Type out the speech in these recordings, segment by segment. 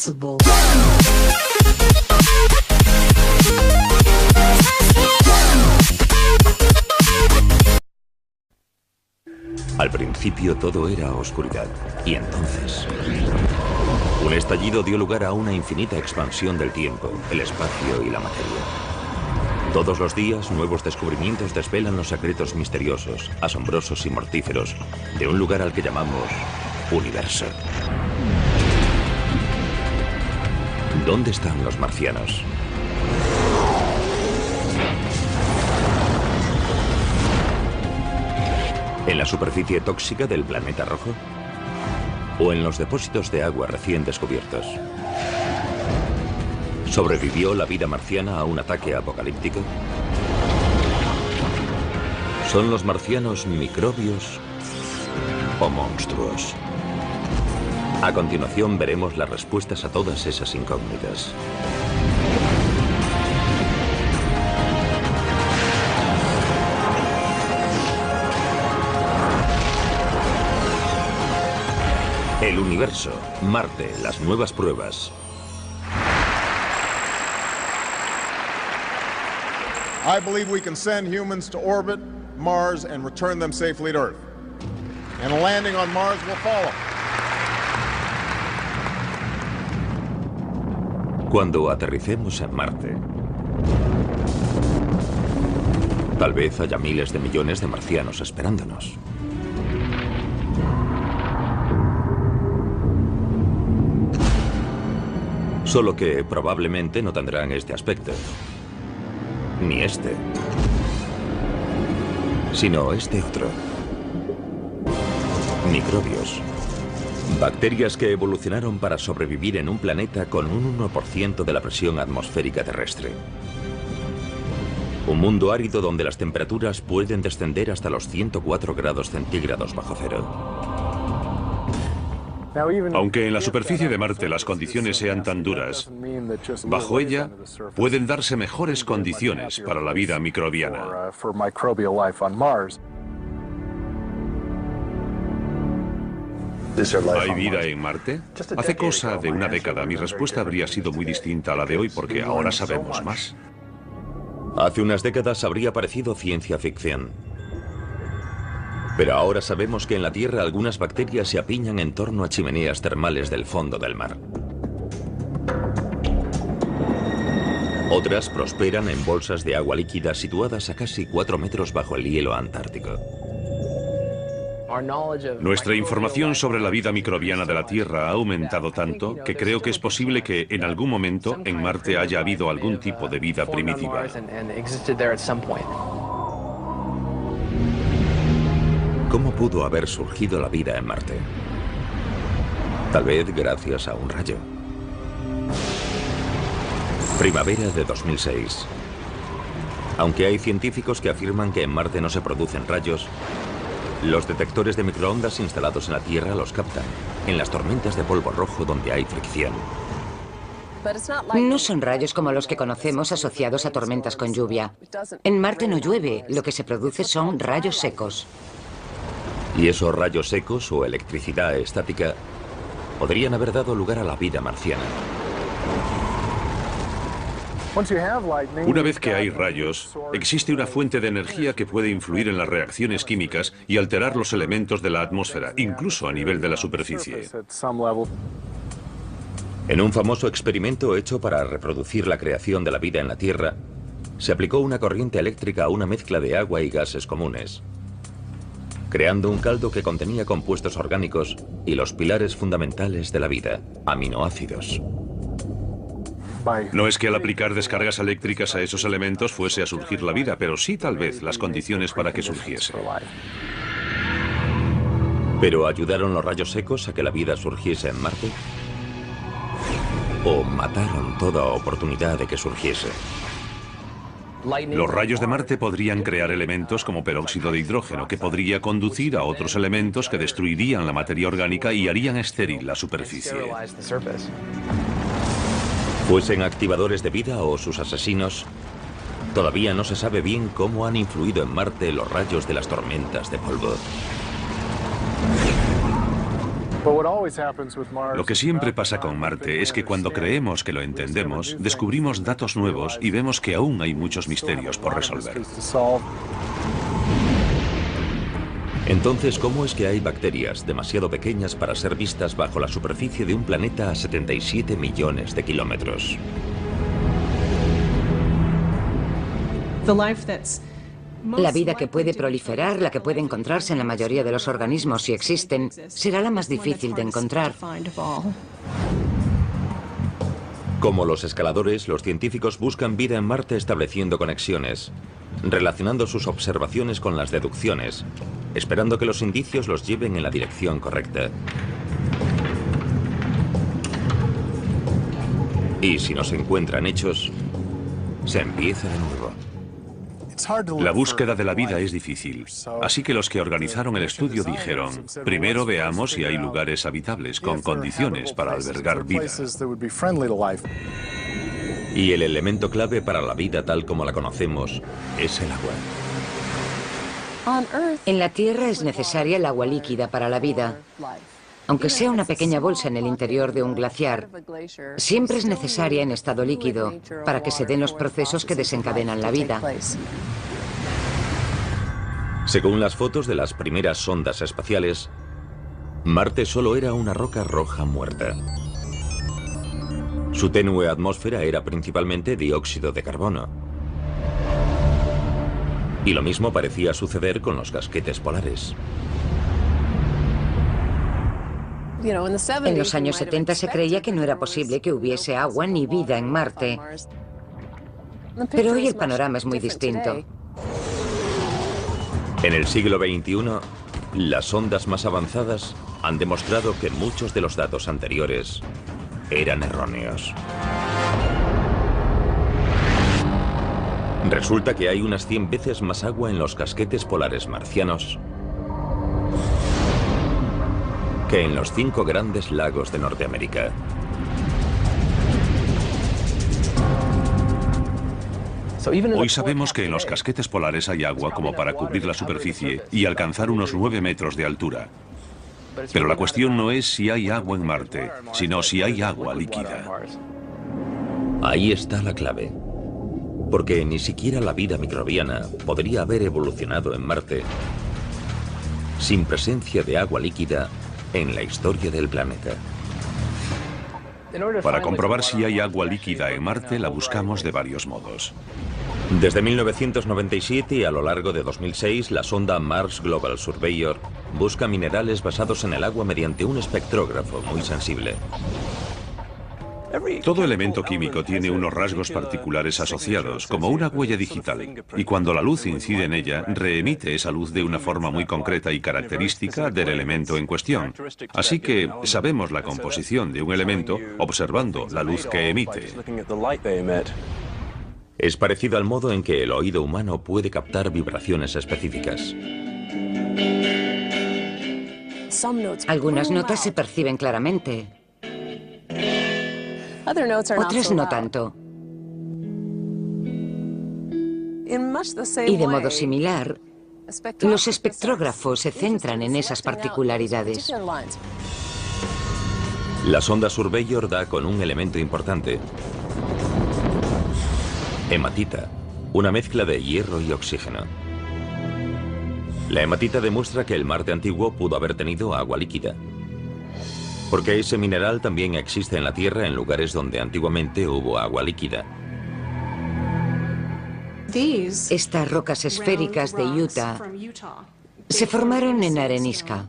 invincible. Al principio todo era oscuridad, y entonces un estallido dio lugar a una infinita expansión del tiempo, el espacio y la materia. Todos los días nuevos descubrimientos desvelan los secretos misteriosos, asombrosos y mortíferos de un lugar al que llamamos universo. ¿Dónde están los marcianos? ¿En la superficie tóxica del planeta rojo? ¿O en los depósitos de agua recién descubiertos? ¿Sobrevivió la vida marciana a un ataque apocalíptico? ¿Son los marcianos microbios o monstruos? A continuación veremos las respuestas a todas esas incógnitas. El universo, Marte, las nuevas pruebas. I believe we can send humans to orbit Mars and return them safely to Earth. And a landing on Mars will follow. Cuando aterricemos en Marte, tal vez haya miles de millones de marcianos esperándonos. Solo que probablemente no tendrán este aspecto. Ni este. Sino este otro. Microbios. Bacterias que evolucionaron para sobrevivir en un planeta con un 1% de la presión atmosférica terrestre. Un mundo árido donde las temperaturas pueden descender hasta los 104 grados centígrados bajo cero. Aunque en la superficie de Marte las condiciones sean tan duras, bajo ella pueden darse mejores condiciones para la vida microbiana. ¿Hay vida en Marte? Hace cosa de una década mi respuesta habría sido muy distinta a la de hoy porque ahora sabemos más. Hace unas décadas habría parecido ciencia ficción. Pero ahora sabemos que en la Tierra algunas bacterias se apiñan en torno a chimeneas termales del fondo del mar. Otras prosperan en bolsas de agua líquida situadas a casi 4 metros bajo el hielo antártico. Nuestra información sobre la vida microbiana de la Tierra ha aumentado tanto que creo que es posible que en algún momento en Marte haya habido algún tipo de vida primitiva. ¿Cómo pudo haber surgido la vida en Marte? Tal vez gracias a un rayo. Primavera de 2006. Aunque hay científicos que afirman que en Marte no se producen rayos, los detectores de microondas instalados en la Tierra los captan, en las tormentas de polvo rojo donde hay fricción. No son rayos como los que conocemos asociados a tormentas con lluvia. En Marte no llueve, lo que se produce son rayos secos. Y esos rayos secos o electricidad estática podrían haber dado lugar a la vida marciana. Una vez que hay rayos, existe una fuente de energía que puede influir en las reacciones químicas y alterar los elementos de la atmósfera, incluso a nivel de la superficie. En un famoso experimento hecho para reproducir la creación de la vida en la Tierra, se aplicó una corriente eléctrica a una mezcla de agua y gases comunes, creando un caldo que contenía compuestos orgánicos y los pilares fundamentales de la vida, aminoácidos. No es que al aplicar descargas eléctricas a esos elementos fuese a surgir la vida, pero sí tal vez las condiciones para que surgiese. ¿Pero ayudaron los rayos secos a que la vida surgiese en Marte? ¿O mataron toda oportunidad de que surgiese? Los rayos de Marte podrían crear elementos como peróxido de hidrógeno, que podría conducir a otros elementos que destruirían la materia orgánica y harían estéril la superficie. Fuesen activadores de vida o sus asesinos, todavía no se sabe bien cómo han influido en Marte los rayos de las tormentas de polvo. Lo que siempre pasa con Marte es que cuando creemos que lo entendemos, descubrimos datos nuevos y vemos que aún hay muchos misterios por resolver. Entonces, ¿cómo es que hay bacterias demasiado pequeñas para ser vistas bajo la superficie de un planeta a 77 millones de kilómetros? La vida que puede proliferar, la que puede encontrarse en la mayoría de los organismos si existen, será la más difícil de encontrar. Como los escaladores, los científicos buscan vida en Marte estableciendo conexiones, relacionando sus observaciones con las deducciones, esperando que los indicios los lleven en la dirección correcta. Y si no se encuentran hechos, se empieza de nuevo. La búsqueda de la vida es difícil, así que los que organizaron el estudio dijeron, primero veamos si hay lugares habitables con condiciones para albergar vida. Y el elemento clave para la vida tal como la conocemos es el agua. En la Tierra es necesaria el agua líquida para la vida. Aunque sea una pequeña bolsa en el interior de un glaciar, siempre es necesaria en estado líquido para que se den los procesos que desencadenan la vida. Según las fotos de las primeras sondas espaciales, Marte solo era una roca roja muerta. Su tenue atmósfera era principalmente dióxido de carbono. Y lo mismo parecía suceder con los casquetes polares. En los años 70 se creía que no era posible que hubiese agua ni vida en Marte. Pero hoy el panorama es muy distinto. En el siglo XXI, las sondas más avanzadas han demostrado que muchos de los datos anteriores eran erróneos. Resulta que hay unas 100 veces más agua en los casquetes polares marcianos que en los 5 grandes lagos de Norteamérica. Hoy sabemos que en los casquetes polares hay agua como para cubrir la superficie y alcanzar unos 9 metros de altura. Pero la cuestión no es si hay agua en Marte, sino si hay agua líquida. Ahí está la clave. Porque ni siquiera la vida microbiana podría haber evolucionado en Marte sin presencia de agua líquida en la historia del planeta. Para comprobar si hay agua líquida en Marte, la buscamos de varios modos. Desde 1997 y a lo largo de 2006, la sonda Mars Global Surveyor busca minerales basados en el agua mediante un espectrógrafo muy sensible. Todo elemento químico tiene unos rasgos particulares asociados, como una huella digital, y cuando la luz incide en ella, reemite esa luz de una forma muy concreta y característica del elemento en cuestión. Así que sabemos la composición de un elemento observando la luz que emite. Es parecido al modo en que el oído humano puede captar vibraciones específicas. Algunas notas se perciben claramente. Otras no tanto. Y de modo similar, los espectrógrafos se centran en esas particularidades. La sonda Surveyor da con un elemento importante. Hematita, una mezcla de hierro y oxígeno. La hematita demuestra que el Marte antiguo pudo haber tenido agua líquida, porque ese mineral también existe en la Tierra en lugares donde antiguamente hubo agua líquida. Estas rocas esféricas de Utah se formaron en arenisca,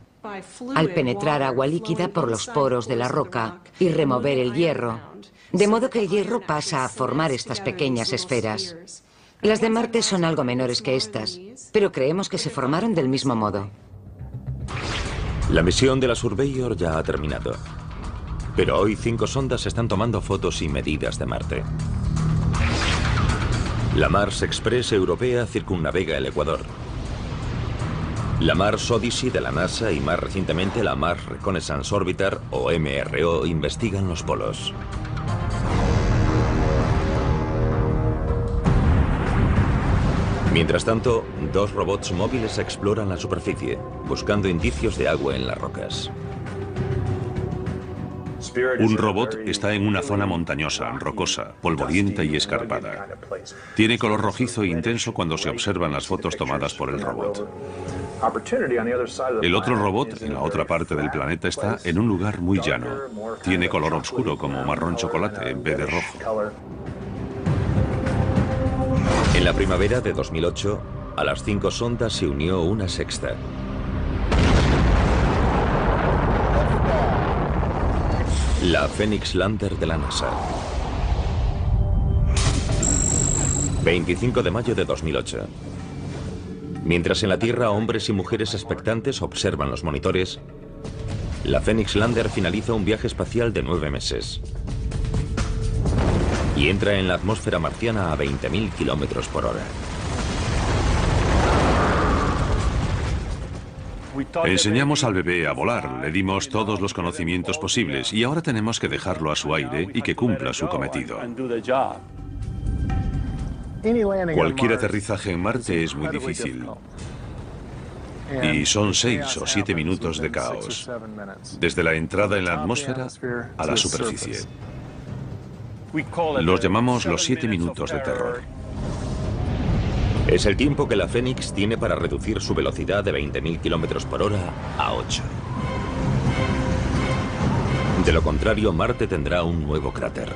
al penetrar agua líquida por los poros de la roca y remover el hierro, de modo que el hierro pasa a formar estas pequeñas esferas. Las de Marte son algo menores que estas, pero creemos que se formaron del mismo modo. La misión de la Surveyor ya ha terminado, pero hoy 5 sondas están tomando fotos y medidas de Marte. La Mars Express europea circunnavega el Ecuador. La Mars Odyssey de la NASA y más recientemente la Mars Reconnaissance Orbiter, o MRO, investigan los polos. Mientras tanto, 2 robots móviles exploran la superficie, buscando indicios de agua en las rocas. Un robot está en una zona montañosa, rocosa, polvorienta y escarpada. Tiene color rojizo e intenso cuando se observan las fotos tomadas por el robot. El otro robot, en la otra parte del planeta, está en un lugar muy llano. Tiene color oscuro, como marrón chocolate, en vez de rojo. En la primavera de 2008, a las 5 sondas se unió una sexta. La Phoenix Lander de la NASA. 25 de mayo de 2008. Mientras en la Tierra hombres y mujeres expectantes observan los monitores, la Phoenix Lander finaliza un viaje espacial de 9 meses y entra en la atmósfera marciana a 20.000 kilómetros por hora. Enseñamos al bebé a volar, le dimos todos los conocimientos posibles y ahora tenemos que dejarlo a su aire y que cumpla su cometido. Cualquier aterrizaje en Marte es muy difícil. Y son 6 o 7 minutos de caos, desde la entrada en la atmósfera a la superficie. Los llamamos los 7 minutos de terror. Es el tiempo que la Phoenix tiene para reducir su velocidad de 20.000 kilómetros por hora a 8. De lo contrario, Marte tendrá un nuevo cráter.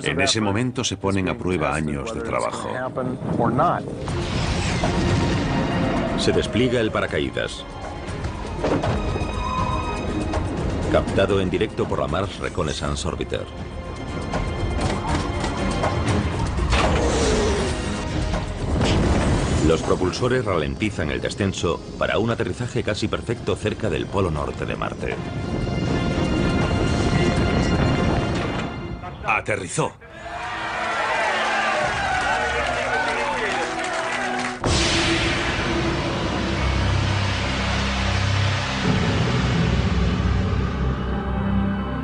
En ese momento se ponen a prueba años de trabajo. Se despliega el paracaídas. Captado en directo por la Mars Reconnaissance Orbiter. Los propulsores ralentizan el descenso para un aterrizaje casi perfecto cerca del polo norte de Marte. Aterrizó.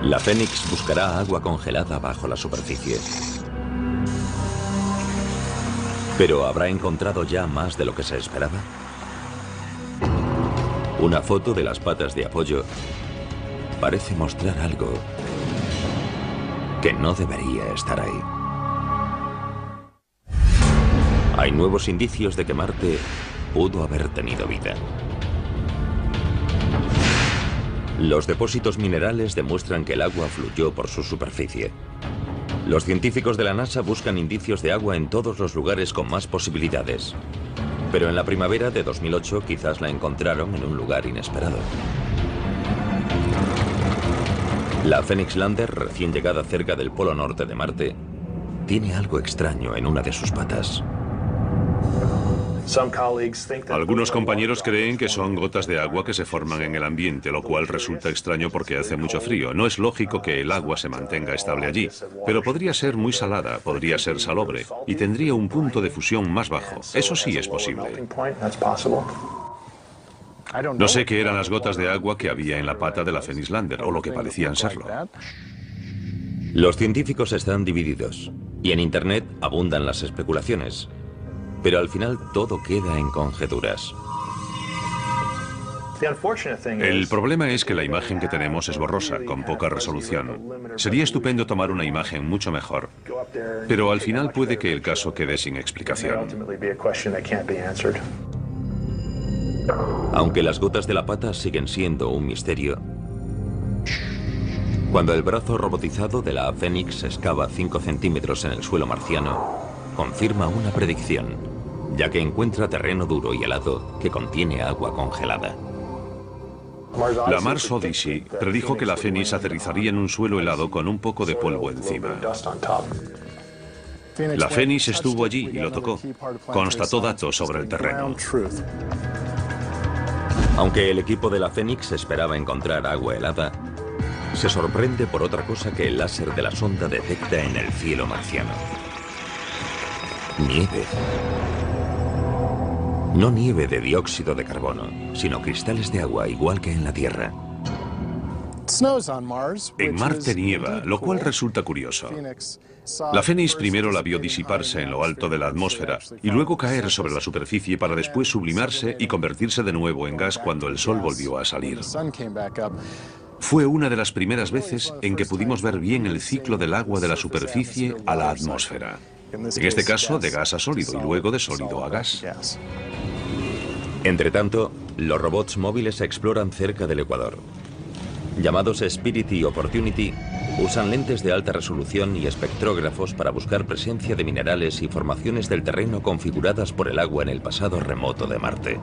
La Phoenix buscará agua congelada bajo la superficie. ¿Pero habrá encontrado ya más de lo que se esperaba? Una foto de las patas de apoyo parece mostrar algo que no debería estar ahí. Hay nuevos indicios de que Marte pudo haber tenido vida. Los depósitos minerales demuestran que el agua fluyó por su superficie. Los científicos de la NASA buscan indicios de agua en todos los lugares con más posibilidades. Pero en la primavera de 2008 quizás la encontraron en un lugar inesperado. La Phoenix Lander, recién llegada cerca del polo norte de Marte, tiene algo extraño en una de sus patas. Algunos compañeros creen que son gotas de agua que se forman en el ambiente, lo cual resulta extraño porque hace mucho frío. No es lógico que el agua se mantenga estable allí, pero podría ser muy salada, podría ser salobre y tendría un punto de fusión más bajo. Eso sí es posible. No sé qué eran las gotas de agua que había en la pata de la Phoenix Lander, o lo que parecían serlo. Los científicos están divididos y en Internet abundan las especulaciones. Pero al final todo queda en conjeturas. El problema es que la imagen que tenemos es borrosa, con poca resolución. Sería estupendo tomar una imagen mucho mejor, pero al final puede que el caso quede sin explicación. Aunque las gotas de la pata siguen siendo un misterio, cuando el brazo robotizado de la Phoenix excava 5 centímetros en el suelo marciano, confirma una predicción, ya que encuentra terreno duro y helado que contiene agua congelada. La Mars Odyssey predijo que la Phoenix aterrizaría en un suelo helado con un poco de polvo encima. La Phoenix estuvo allí y lo tocó. Constató datos sobre el terreno. Aunque el equipo de la Phoenix esperaba encontrar agua helada, se sorprende por otra cosa que el láser de la sonda detecta en el cielo marciano. Nieve. No nieve de dióxido de carbono, sino cristales de agua igual que en la Tierra. En Marte nieva, lo cual resulta curioso. La Fénix primero la vio disiparse en lo alto de la atmósfera y luego caer sobre la superficie para después sublimarse y convertirse de nuevo en gas cuando el sol volvió a salir. Fue una de las primeras veces en que pudimos ver bien el ciclo del agua de la superficie a la atmósfera. En este caso, de gas a sólido y luego de sólido a gas. Entretanto, los robots móviles exploran cerca del ecuador. Llamados Spirit y Opportunity, usan lentes de alta resolución y espectrógrafos para buscar presencia de minerales y formaciones del terreno configuradas por el agua en el pasado remoto de Marte.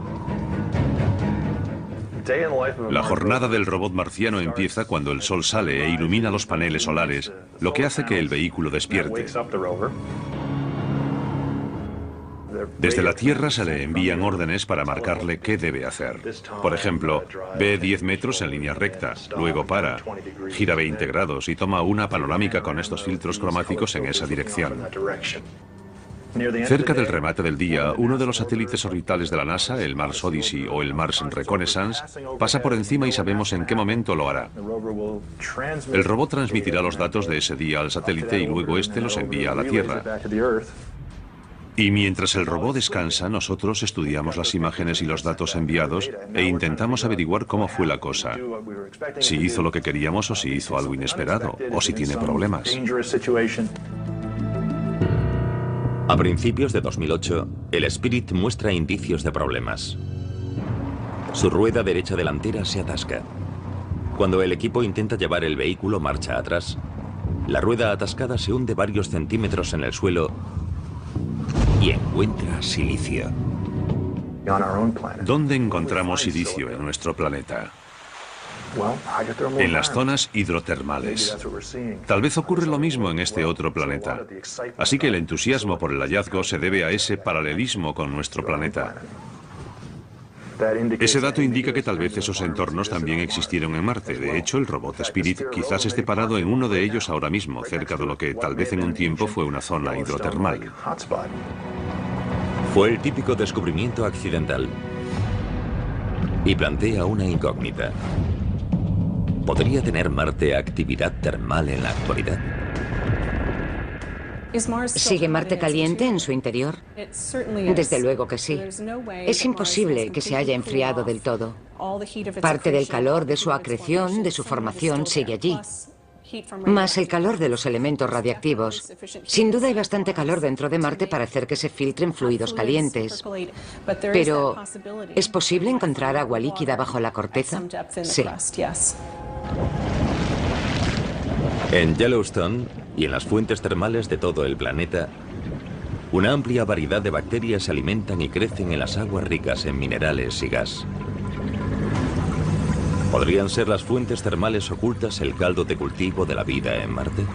La jornada del robot marciano empieza cuando el sol sale e ilumina los paneles solares, lo que hace que el vehículo despierte. Desde la Tierra se le envían órdenes para marcarle qué debe hacer. Por ejemplo, ve 10 metros en línea recta, luego para, gira 20 grados y toma una panorámica con estos filtros cromáticos en esa dirección. Cerca del remate del día, uno de los satélites orbitales de la NASA, el Mars Odyssey o el Mars Reconnaissance, pasa por encima y sabemos en qué momento lo hará. El robot transmitirá los datos de ese día al satélite y luego este los envía a la Tierra. Y mientras el robot descansa, nosotros estudiamos las imágenes y los datos enviados e intentamos averiguar cómo fue la cosa. Si hizo lo que queríamos o si hizo algo inesperado, o si tiene problemas. A principios de 2008, el Spirit muestra indicios de problemas. Su rueda derecha delantera se atasca. Cuando el equipo intenta llevar el vehículo marcha atrás, la rueda atascada se hunde varios centímetros en el suelo y encuentra silicio. ¿Dónde encontramos silicio en nuestro planeta? En las zonas hidrotermales. Tal vez ocurre lo mismo en este otro planeta. Así que el entusiasmo por el hallazgo se debe a ese paralelismo con nuestro planeta. Ese dato indica que tal vez esos entornos también existieron en Marte. De hecho, el robot Spirit quizás esté parado en uno de ellos ahora mismo, cerca de lo que tal vez en un tiempo fue una zona hidrotermal. Fue el típico descubrimiento accidental. Y plantea una incógnita. ¿Podría tener Marte actividad termal en la actualidad? ¿Sigue Marte caliente en su interior? Desde luego que sí. Es imposible que se haya enfriado del todo. Parte del calor de su acreción, de su formación, sigue allí. Más el calor de los elementos radiactivos. Sin duda hay bastante calor dentro de Marte para hacer que se filtren fluidos calientes. Pero, ¿es posible encontrar agua líquida bajo la corteza? Sí. En Yellowstone y en las fuentes termales de todo el planeta, una amplia variedad de bacterias se alimentan y crecen en las aguas ricas en minerales y gas. ¿Podrían ser las fuentes termales ocultas el caldo de cultivo de la vida en Marte?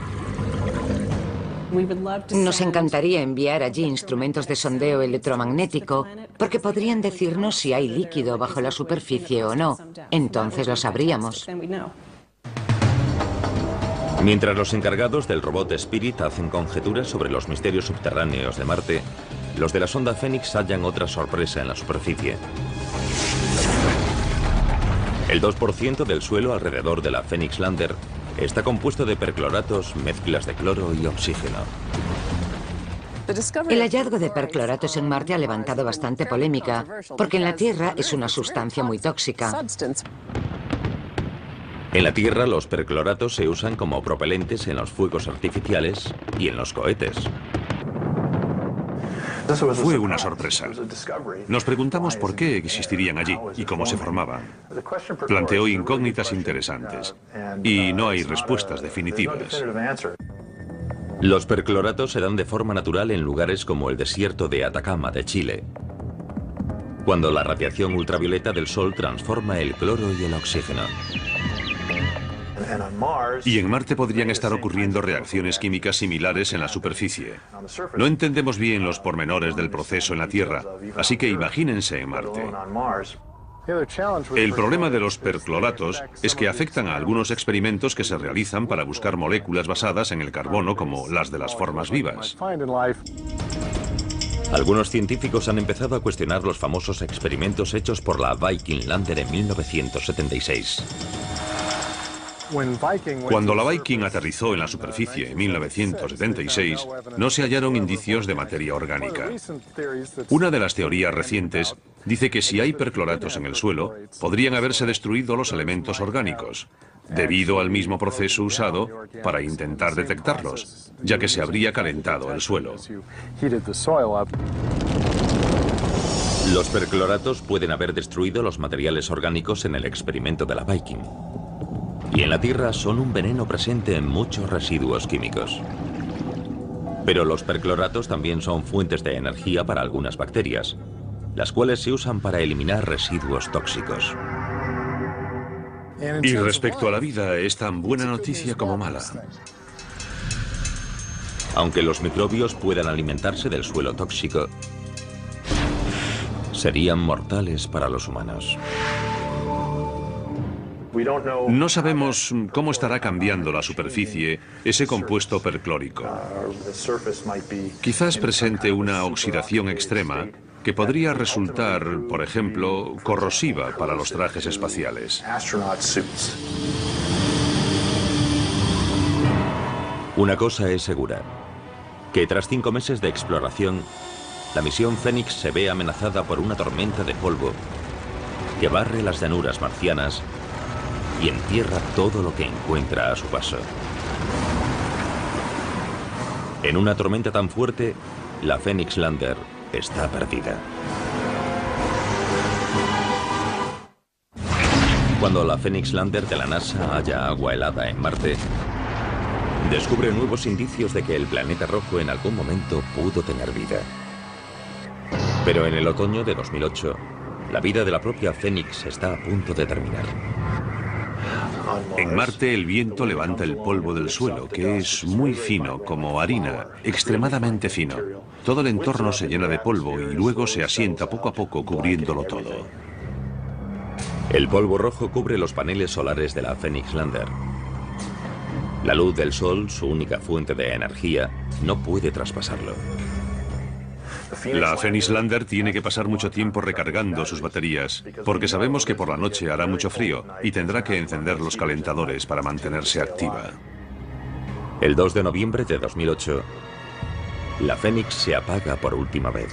Nos encantaría enviar allí instrumentos de sondeo electromagnético, porque podrían decirnos si hay líquido bajo la superficie o no. Entonces lo sabríamos. Mientras los encargados del robot Spirit hacen conjeturas sobre los misterios subterráneos de Marte, los de la sonda Fénix hallan otra sorpresa en la superficie. El 2% del suelo alrededor de la Phoenix Lander está compuesto de percloratos, mezclas de cloro y oxígeno. El hallazgo de percloratos en Marte ha levantado bastante polémica, porque en la Tierra es una sustancia muy tóxica. En la Tierra, los percloratos se usan como propelentes en los fuegos artificiales y en los cohetes. Fue una sorpresa. Nos preguntamos por qué existirían allí y cómo se formaban. Planteó incógnitas interesantes y no hay respuestas definitivas. Los percloratos se dan de forma natural en lugares como el desierto de Atacama de Chile, cuando la radiación ultravioleta del Sol transforma el cloro y el oxígeno. Y en Marte podrían estar ocurriendo reacciones químicas similares en la superficie. No entendemos bien los pormenores del proceso en la Tierra, así que imagínense en Marte. El problema de los percloratos es que afectan a algunos experimentos que se realizan para buscar moléculas basadas en el carbono como las de las formas vivas. Algunos científicos han empezado a cuestionar los famosos experimentos hechos por la Viking Lander en 1976. Cuando la Viking aterrizó en la superficie en 1976, no se hallaron indicios de materia orgánica. Una de las teorías recientes dice que si hay percloratos en el suelo, podrían haberse destruido los elementos orgánicos, debido al mismo proceso usado para intentar detectarlos, ya que se habría calentado el suelo. Los percloratos pueden haber destruido los materiales orgánicos en el experimento de la Viking. Y en la Tierra son un veneno presente en muchos residuos químicos. Pero los percloratos también son fuentes de energía para algunas bacterias, las cuales se usan para eliminar residuos tóxicos. Y respecto a la vida, es tan buena noticia como mala. Aunque los microbios puedan alimentarse del suelo tóxico, serían mortales para los humanos. No sabemos cómo estará cambiando la superficie ese compuesto perclórico. Quizás presente una oxidación extrema que podría resultar, por ejemplo, corrosiva para los trajes espaciales. Una cosa es segura, que tras 5 meses de exploración, la misión Fénix se ve amenazada por una tormenta de polvo que barre las llanuras marcianas y entierra todo lo que encuentra a su paso. En una tormenta tan fuerte, la Phoenix Lander está perdida. Cuando la Phoenix Lander de la NASA halla agua helada en Marte, descubre nuevos indicios de que el planeta rojo en algún momento pudo tener vida. Pero en el otoño de 2008, la vida de la propia Phoenix está a punto de terminar. En Marte el viento levanta el polvo del suelo, que es muy fino, como harina, extremadamente fino. Todo el entorno se llena de polvo y luego se asienta poco a poco cubriéndolo todo. El polvo rojo cubre los paneles solares de la Phoenix Lander. La luz del sol, su única fuente de energía, no puede traspasarlo. La Phoenix Lander tiene que pasar mucho tiempo recargando sus baterías, porque sabemos que por la noche hará mucho frío y tendrá que encender los calentadores para mantenerse activa. El 2 de noviembre de 2008, la Phoenix se apaga por última vez.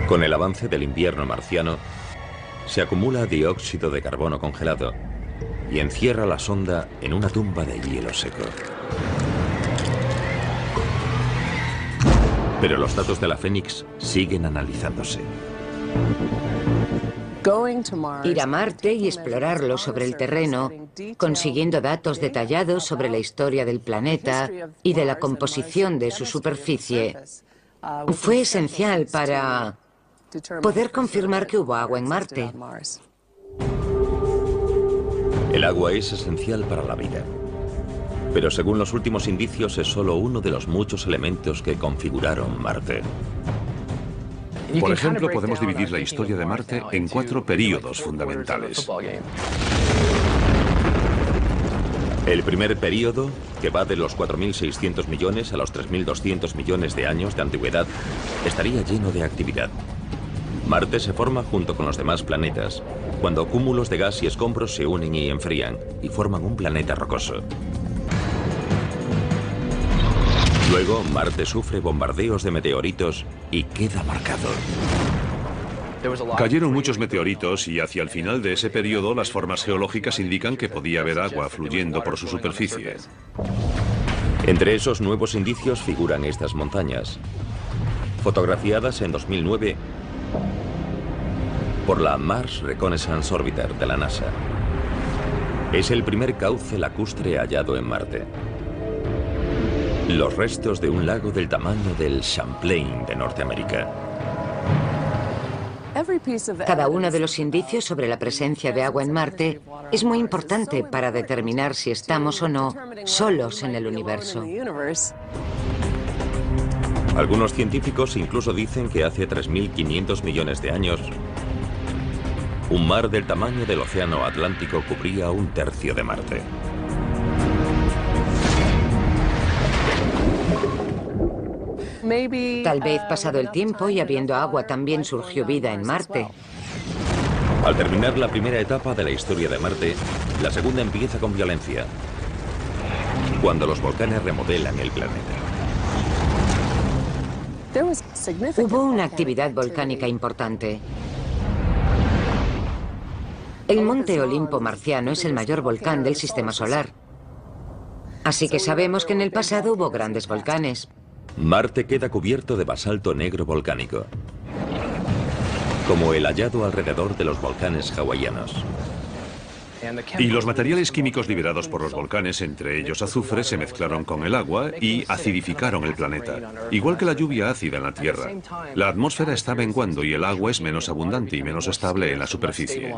Con el avance del invierno marciano, se acumula dióxido de carbono congelado y encierra la sonda en una tumba de hielo seco. Pero los datos de la Phoenix siguen analizándose. Ir a Marte y explorarlo sobre el terreno, consiguiendo datos detallados sobre la historia del planeta y de la composición de su superficie, fue esencial para poder confirmar que hubo agua en Marte. El agua es esencial para la vida. Pero según los últimos indicios es solo uno de los muchos elementos que configuraron Marte. Por ejemplo, podemos dividir la historia de Marte en 4 períodos fundamentales. El primer período, que va de los 4.600 millones a los 3.200 millones de años de antigüedad, estaría lleno de actividad. Marte se forma junto con los demás planetas, cuando cúmulos de gas y escombros se unen y enfrían, y forman un planeta rocoso. Luego, Marte sufre bombardeos de meteoritos y queda marcado. Cayeron muchos meteoritos y hacia el final de ese periodo las formas geológicas indican que podía haber agua fluyendo por su superficie. Entre esos nuevos indicios figuran estas montañas, fotografiadas en 2009 por la Mars Reconnaissance Orbiter de la NASA. Es el primer cauce lacustre hallado en Marte. Los restos de un lago del tamaño del Champlain de Norteamérica. Cada uno de los indicios sobre la presencia de agua en Marte es muy importante para determinar si estamos o no solos en el universo. Algunos científicos incluso dicen que hace 3.500 millones de años, un mar del tamaño del océano Atlántico cubría 1/3 de Marte. Tal vez pasado el tiempo y habiendo agua también surgió vida en Marte. Al terminar la primera etapa de la historia de Marte, la segunda empieza con violencia, cuando los volcanes remodelan el planeta. Hubo una actividad volcánica importante. El Monte Olimpo marciano es el mayor volcán del sistema solar. Así que sabemos que en el pasado hubo grandes volcanes. Marte queda cubierto de basalto negro volcánico, como el hallado alrededor de los volcanes hawaianos. Y los materiales químicos liberados por los volcanes, entre ellos azufre, se mezclaron con el agua y acidificaron el planeta. Igual que la lluvia ácida en la Tierra. La atmósfera está menguando y el agua es menos abundante y menos estable en la superficie.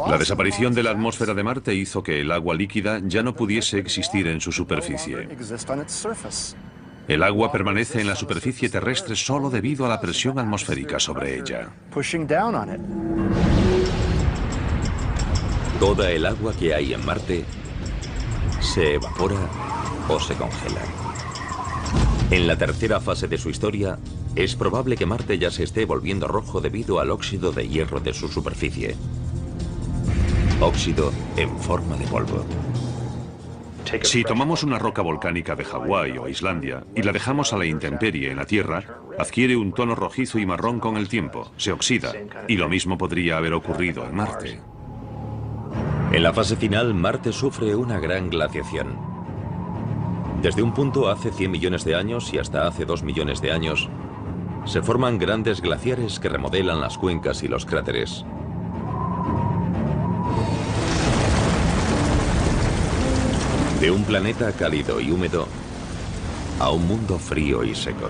La desaparición de la atmósfera de Marte hizo que el agua líquida ya no pudiese existir en su superficie. El agua permanece en la superficie terrestre solo debido a la presión atmosférica sobre ella. Toda el agua que hay en Marte se evapora o se congela. En la tercera fase de su historia, es probable que Marte ya se esté volviendo rojo debido al óxido de hierro de su superficie. Óxido en forma de polvo. Si tomamos una roca volcánica de Hawái o Islandia y la dejamos a la intemperie en la Tierra, adquiere un tono rojizo y marrón con el tiempo, se oxida, y lo mismo podría haber ocurrido en Marte. En la fase final, Marte sufre una gran glaciación. Desde un punto hace 100 millones de años y hasta hace 2 millones de años, se forman grandes glaciares que remodelan las cuencas y los cráteres. De un planeta cálido y húmedo a un mundo frío y seco.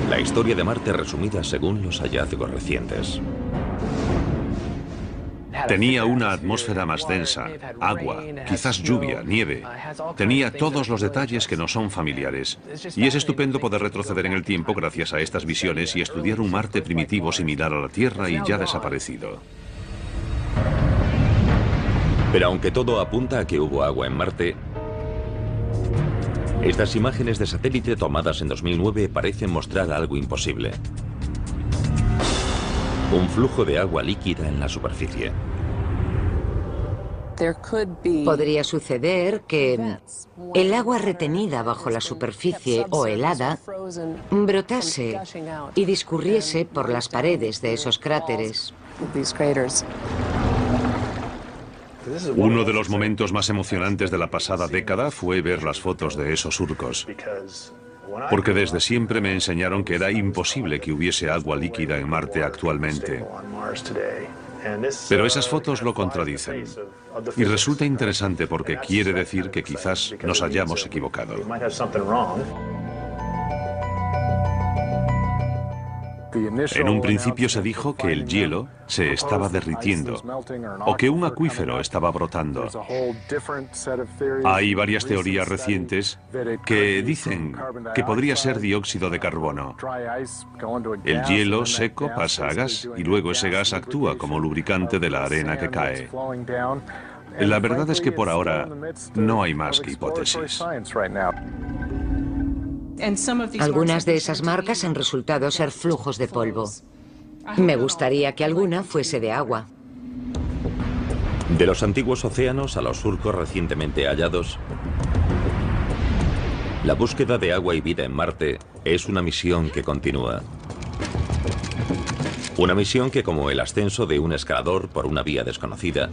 La historia de Marte resumida según los hallazgos recientes. Tenía una atmósfera más densa, agua, quizás lluvia, nieve. Tenía todos los detalles que nos son familiares. Y es estupendo poder retroceder en el tiempo gracias a estas visiones y estudiar un Marte primitivo similar a la Tierra y ya desaparecido. Pero aunque todo apunta a que hubo agua en Marte, estas imágenes de satélite tomadas en 2009 parecen mostrar algo imposible. Un flujo de agua líquida en la superficie. Podría suceder que el agua retenida bajo la superficie o helada brotase y discurriese por las paredes de esos cráteres. Uno de los momentos más emocionantes de la pasada década fue ver las fotos de esos surcos. Porque desde siempre me enseñaron que era imposible que hubiese agua líquida en Marte actualmente. Pero esas fotos lo contradicen. Y resulta interesante porque quiere decir que quizás nos hayamos equivocado. En un principio se dijo que el hielo se estaba derritiendo o que un acuífero estaba brotando. Hay varias teorías recientes que dicen que podría ser dióxido de carbono. El hielo seco pasa a gas y luego ese gas actúa como lubricante de la arena que cae. La verdad es que por ahora no hay más que hipótesis. Algunas de esas marcas han resultado ser flujos de polvo. Me gustaría que alguna fuese de agua. De los antiguos océanos a los surcos recientemente hallados, la búsqueda de agua y vida en Marte es una misión que continúa. Una misión que, como el ascenso de un escalador por una vía desconocida,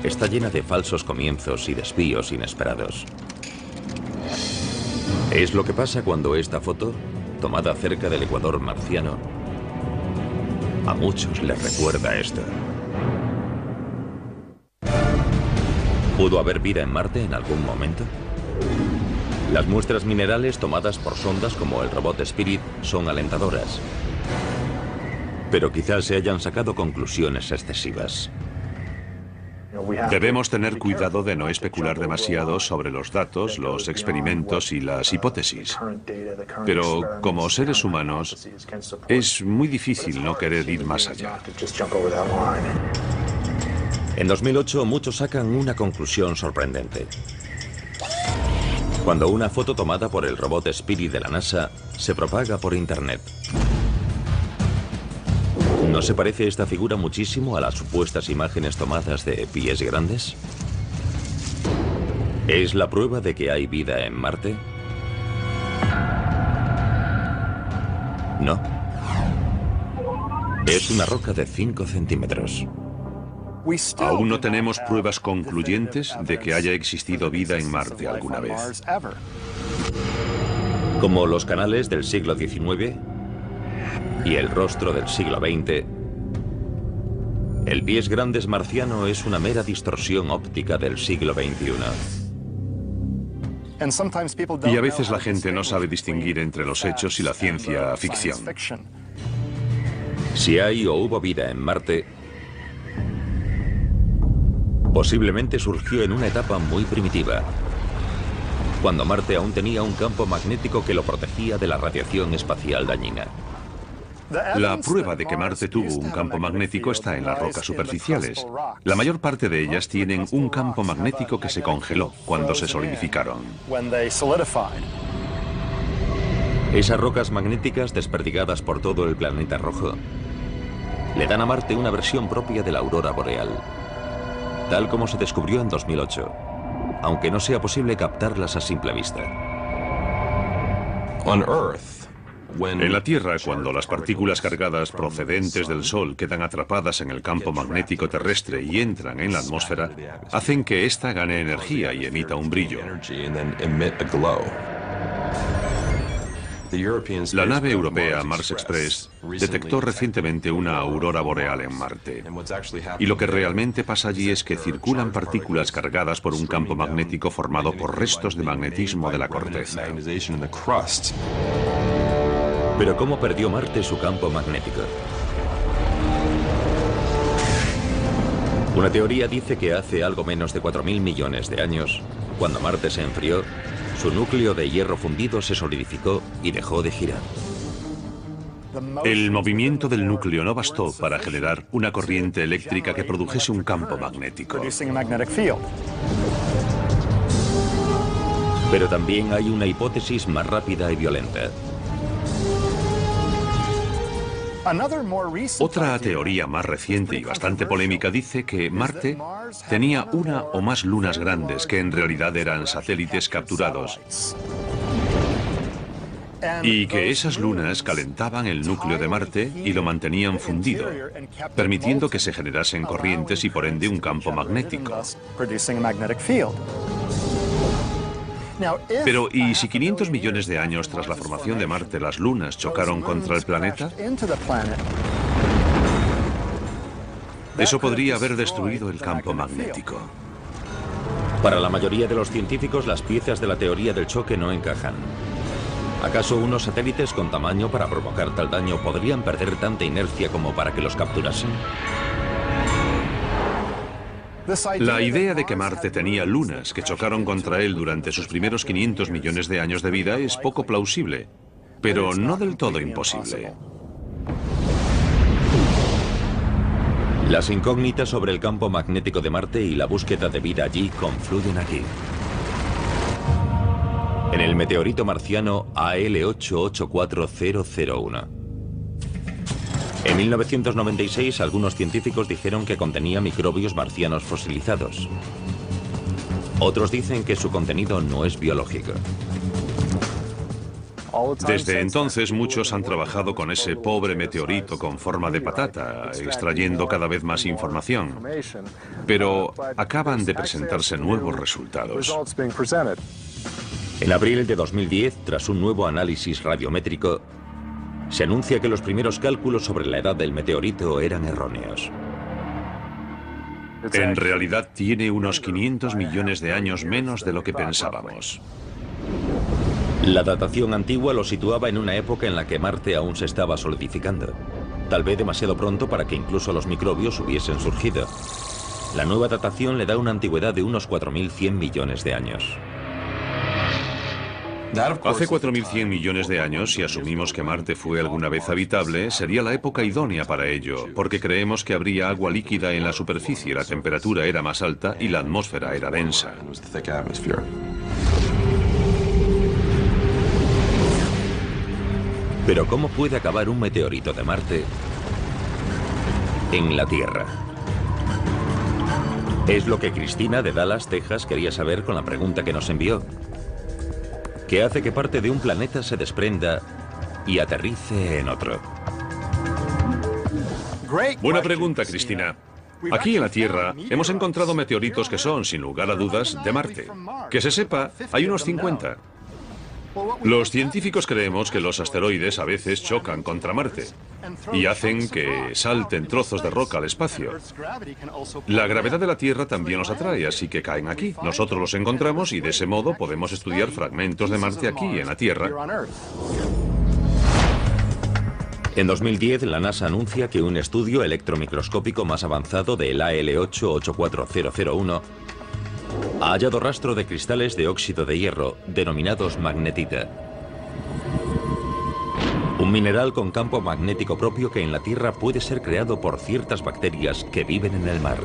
está llena de falsos comienzos y desvíos inesperados. Es lo que pasa cuando esta foto, tomada cerca del ecuador marciano, a muchos les recuerda esto. ¿Pudo haber vida en Marte en algún momento? Las muestras minerales tomadas por sondas como el robot Spirit son alentadoras. Pero quizás se hayan sacado conclusiones excesivas. Debemos tener cuidado de no especular demasiado sobre los datos, los experimentos y las hipótesis. Pero como seres humanos, es muy difícil no querer ir más allá. En 2008 muchos sacan una conclusión sorprendente. Cuando una foto tomada por el robot Spirit de la NASA se propaga por Internet. ¿No se parece esta figura muchísimo a las supuestas imágenes tomadas de pies grandes? ¿Es la prueba de que hay vida en Marte? No. Es una roca de 5 centímetros. Aún no tenemos pruebas concluyentes de que haya existido vida en Marte alguna vez. Como los canales del siglo XIX y el rostro del siglo XX, el pies grandes marciano es una mera distorsión óptica del siglo XXI. Y a veces la gente no sabe distinguir entre los hechos y la ciencia ficción. Si hay o hubo vida en Marte, posiblemente surgió en una etapa muy primitiva, cuando Marte aún tenía un campo magnético que lo protegía de la radiación espacial dañina. La prueba de que Marte tuvo un campo magnético está en las rocas superficiales. La mayor parte de ellas tienen un campo magnético que se congeló cuando se solidificaron. Esas rocas magnéticas desperdigadas por todo el planeta rojo le dan a Marte una versión propia de la aurora boreal, tal como se descubrió en 2008, aunque no sea posible captarlas a simple vista. En la Tierra, cuando las partículas cargadas procedentes del Sol quedan atrapadas en el campo magnético terrestre y entran en la atmósfera, hacen que ésta gane energía y emita un brillo. La nave europea Mars Express detectó recientemente una aurora boreal en Marte. Y lo que realmente pasa allí es que circulan partículas cargadas por un campo magnético formado por restos de magnetismo de la corteza. Pero ¿cómo perdió Marte su campo magnético? Una teoría dice que hace algo menos de 4.000 millones de años, cuando Marte se enfrió, su núcleo de hierro fundido se solidificó y dejó de girar. El movimiento del núcleo no bastó para generar una corriente eléctrica que produjese un campo magnético. Pero también hay una hipótesis más rápida y violenta. Otra teoría más reciente y bastante polémica dice que Marte tenía una o más lunas grandes que en realidad eran satélites capturados y que esas lunas calentaban el núcleo de Marte y lo mantenían fundido, permitiendo que se generasen corrientes y por ende un campo magnético. Pero, ¿y si 500 millones de años tras la formación de Marte las lunas chocaron contra el planeta? Eso podría haber destruido el campo magnético. Para la mayoría de los científicos, las piezas de la teoría del choque no encajan. ¿Acaso unos satélites con tamaño para provocar tal daño podrían perder tanta inercia como para que los capturasen? La idea de que Marte tenía lunas que chocaron contra él durante sus primeros 500 millones de años de vida es poco plausible, pero no del todo imposible. Las incógnitas sobre el campo magnético de Marte y la búsqueda de vida allí confluyen aquí. En el meteorito marciano AL884001. En 1996, algunos científicos dijeron que contenía microbios marcianos fosilizados. Otros dicen que su contenido no es biológico. Desde entonces, muchos han trabajado con ese pobre meteorito con forma de patata, extrayendo cada vez más información. Pero acaban de presentarse nuevos resultados. En abril de 2010, tras un nuevo análisis radiométrico, se anuncia que los primeros cálculos sobre la edad del meteorito eran erróneos. En realidad tiene unos 500 millones de años menos de lo que pensábamos. La datación antigua lo situaba en una época en la que Marte aún se estaba solidificando. Tal vez demasiado pronto para que incluso los microbios hubiesen surgido. La nueva datación le da una antigüedad de unos 4.100 millones de años. Hace 4.100 millones de años, si asumimos que Marte fue alguna vez habitable, sería la época idónea para ello, porque creemos que habría agua líquida en la superficie, la temperatura era más alta y la atmósfera era densa. Pero ¿cómo puede acabar un meteorito de Marte en la Tierra? Es lo que Cristina de Dallas, Texas, quería saber con la pregunta que nos envió. ¿Qué hace que parte de un planeta se desprenda y aterrice en otro? Buena pregunta, Cristina. Aquí en la Tierra hemos encontrado meteoritos que son, sin lugar a dudas, de Marte. Que se sepa, hay unos 50. Los científicos creemos que los asteroides a veces chocan contra Marte y hacen que salten trozos de roca al espacio. La gravedad de la Tierra también los atrae, así que caen aquí. Nosotros los encontramos y de ese modo podemos estudiar fragmentos de Marte aquí en la Tierra. En 2010, la NASA anuncia que un estudio electromicroscópico más avanzado del AL8-84001 ha hallado rastro de cristales de óxido de hierro, denominados magnetita. Un mineral con campo magnético propio que en la Tierra puede ser creado por ciertas bacterias que viven en el mar.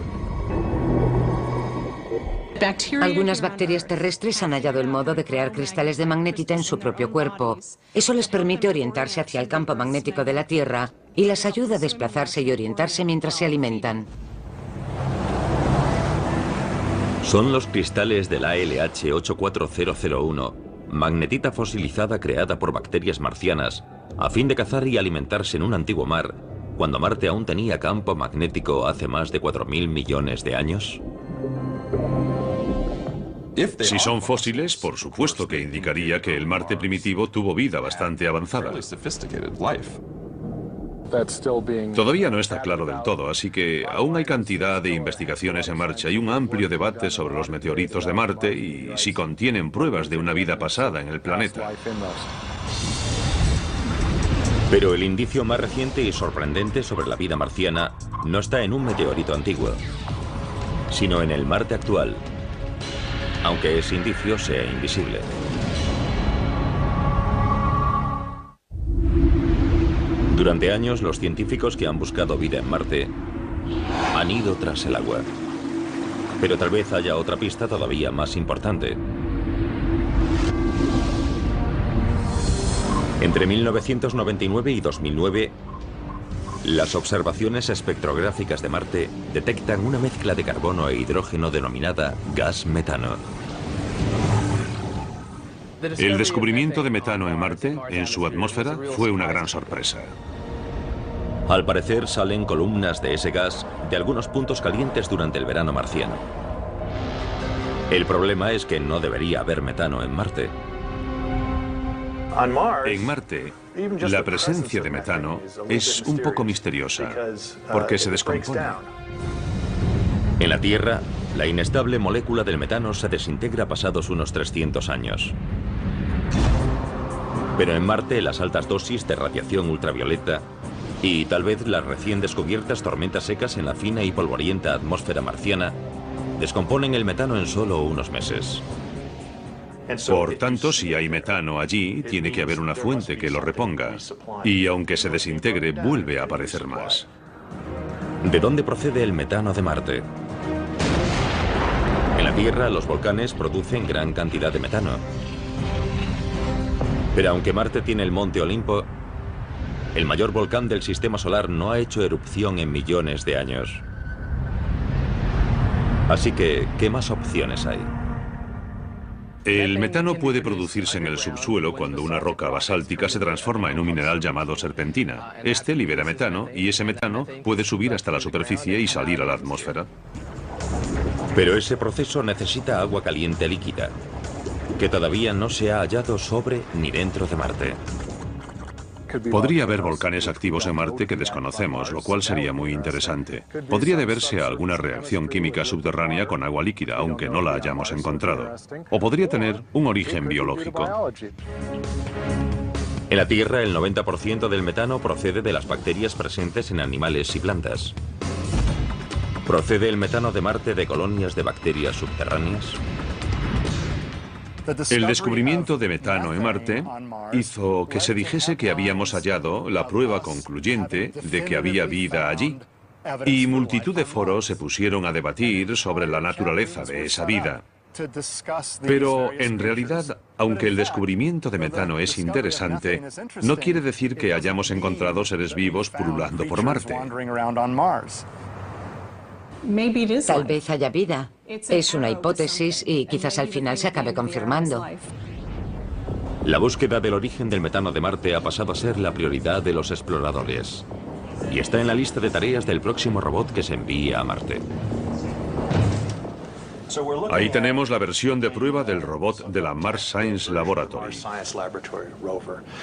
Algunas bacterias terrestres han hallado el modo de crear cristales de magnetita en su propio cuerpo. Eso les permite orientarse hacia el campo magnético de la Tierra y les ayuda a desplazarse y orientarse mientras se alimentan. Son los cristales del ALH84001, magnetita fosilizada creada por bacterias marcianas, a fin de cazar y alimentarse en un antiguo mar, cuando Marte aún tenía campo magnético hace más de 4.000 millones de años. Si son fósiles, por supuesto que indicaría que el Marte primitivo tuvo vida bastante avanzada. Todavía no está claro del todo, así que aún hay cantidad de investigaciones en marcha y un amplio debate sobre los meteoritos de Marte y si contienen pruebas de una vida pasada en el planeta. Pero el indicio más reciente y sorprendente sobre la vida marciana no está en un meteorito antiguo, sino en el Marte actual, aunque ese indicio sea invisible. Durante años, los científicos que han buscado vida en Marte han ido tras el agua. Pero tal vez haya otra pista todavía más importante. Entre 1999 y 2009, las observaciones espectrográficas de Marte detectan una mezcla de carbono e hidrógeno denominada gas metano. El descubrimiento de metano en Marte, en su atmósfera, fue una gran sorpresa. Al parecer salen columnas de ese gas de algunos puntos calientes durante el verano marciano. El problema es que no debería haber metano en Marte. En Marte, la presencia de metano es un poco misteriosa, porque se descompone. En la Tierra, la inestable molécula del metano se desintegra pasados unos 300 años. Pero en Marte, las altas dosis de radiación ultravioleta y tal vez las recién descubiertas tormentas secas en la fina y polvorienta atmósfera marciana descomponen el metano en solo unos meses. Por tanto, si hay metano allí, tiene que haber una fuente que lo reponga. Y aunque se desintegre, vuelve a aparecer más. ¿De dónde procede el metano de Marte? En la Tierra, los volcanes producen gran cantidad de metano. Pero aunque Marte tiene el Monte Olimpo, el mayor volcán del sistema solar no ha hecho erupción en millones de años. Así que, ¿qué más opciones hay? El metano puede producirse en el subsuelo cuando una roca basáltica se transforma en un mineral llamado serpentina. Este libera metano y ese metano puede subir hasta la superficie y salir a la atmósfera. Pero ese proceso necesita agua caliente líquida, que todavía no se ha hallado sobre ni dentro de Marte. Podría haber volcanes activos en Marte que desconocemos, lo cual sería muy interesante. Podría deberse a alguna reacción química subterránea con agua líquida, aunque no la hayamos encontrado. O podría tener un origen biológico. En la Tierra, el 90% del metano procede de las bacterias presentes en animales y plantas. ¿Procede el metano de Marte de colonias de bacterias subterráneas? El descubrimiento de metano en Marte hizo que se dijese que habíamos hallado la prueba concluyente de que había vida allí. Y multitud de foros se pusieron a debatir sobre la naturaleza de esa vida. Pero en realidad Aunque el descubrimiento de metano es interesante, no quiere decir que hayamos encontrado seres vivos pululando por Marte. Tal vez haya vida. Es una hipótesis y quizás al final se acabe confirmando. La búsqueda del origen del metano de Marte ha pasado a ser la prioridad de los exploradores. Y está en la lista de tareas del próximo robot que se envía a Marte. Ahí tenemos la versión de prueba del robot de la Mars Science Laboratory.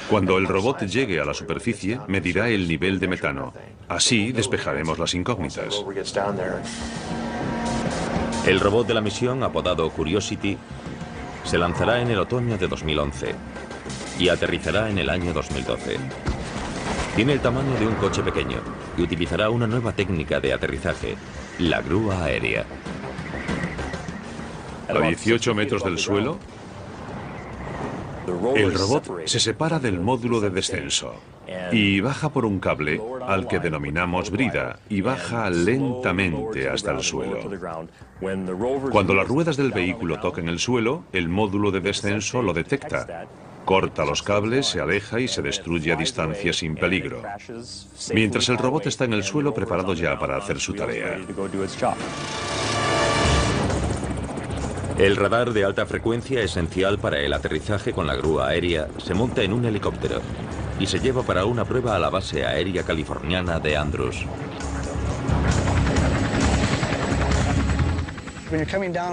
Cuando el robot llegue a la superficie, medirá el nivel de metano. Así despejaremos las incógnitas. El robot de la misión, apodado Curiosity, se lanzará en el otoño de 2011 y aterrizará en el año 2012. Tiene el tamaño de un coche pequeño y utilizará una nueva técnica de aterrizaje, la grúa aérea. A 18 metros del suelo, el robot se separa del módulo de descenso y baja por un cable al que denominamos brida y baja lentamente hasta el suelo. Cuando las ruedas del vehículo toquen el suelo, el módulo de descenso lo detecta. Corta los cables, se aleja y se destruye a distancia sin peligro. Mientras el robot está en el suelo preparado ya para hacer su tarea. El radar de alta frecuencia, esencial para el aterrizaje con la grúa aérea, se monta en un helicóptero y se lleva para una prueba a la base aérea californiana de Andrews.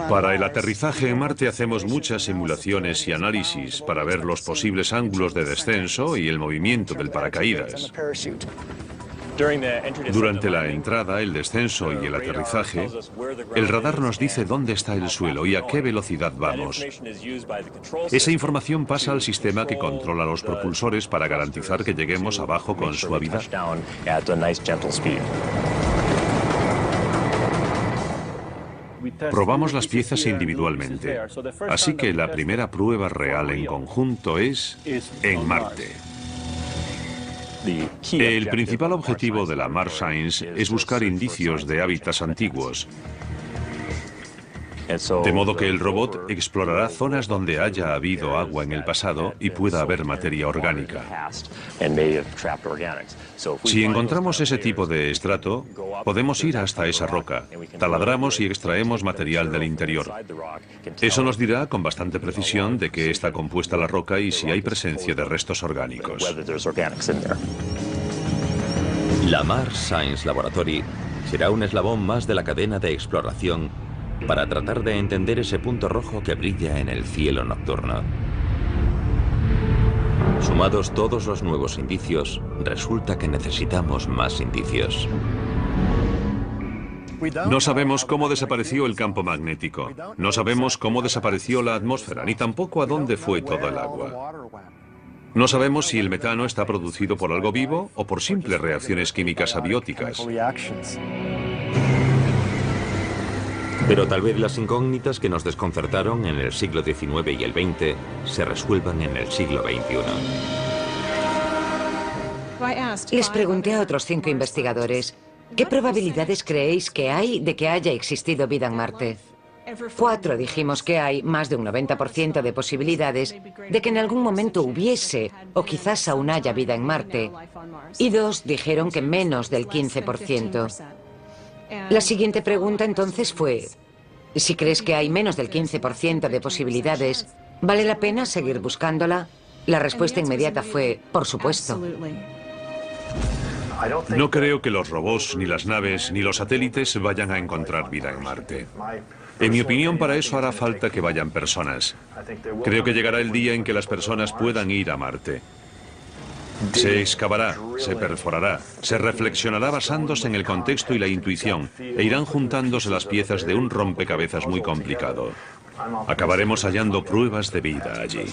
Para el aterrizaje en Marte hacemos muchas simulaciones y análisis para ver los posibles ángulos de descenso y el movimiento del paracaídas. Durante la entrada, el descenso y el aterrizaje, el radar nos dice dónde está el suelo y a qué velocidad vamos. Esa información pasa al sistema que controla los propulsores para garantizar que lleguemos abajo con suavidad. Probamos las piezas individualmente, así que la primera prueba real en conjunto es en Marte. El principal objetivo de la Mars Science es buscar indicios de hábitats antiguos, de modo que el robot explorará zonas donde haya habido agua en el pasado y pueda haber materia orgánica. Si encontramos ese tipo de estrato, podemos ir hasta esa roca, taladramos y extraemos material del interior. Eso nos dirá con bastante precisión de qué está compuesta la roca y si hay presencia de restos orgánicos. La Mars Science Laboratory será un eslabón más de la cadena de exploración para tratar de entender ese punto rojo que brilla en el cielo nocturno. Sumados todos los nuevos indicios, resulta que necesitamos más indicios. No sabemos cómo desapareció el campo magnético, no sabemos cómo desapareció la atmósfera, ni tampoco a dónde fue todo el agua. No sabemos si el metano está producido por algo vivo o por simples reacciones químicas abióticas. Pero tal vez las incógnitas que nos desconcertaron en el siglo XIX y el XX se resuelvan en el siglo XXI. Les pregunté a otros 5 investigadores, ¿qué probabilidades creéis que hay de que haya existido vida en Marte? 4 dijimos que hay más de un 90% de posibilidades de que en algún momento hubiese o quizás aún haya vida en Marte. Y 2 dijeron que menos del 15%. La siguiente pregunta entonces fue, si crees que hay menos del 15% de posibilidades, ¿vale la pena seguir buscándola? La respuesta inmediata fue, por supuesto. No creo que los robots, ni las naves, ni los satélites vayan a encontrar vida en Marte. En mi opinión, para eso hará falta que vayan personas. Creo que llegará el día en que las personas puedan ir a Marte. Se excavará, se perforará, se reflexionará basándose en el contexto y la intuición, e irán juntándose las piezas de un rompecabezas muy complicado. Acabaremos hallando pruebas de vida allí.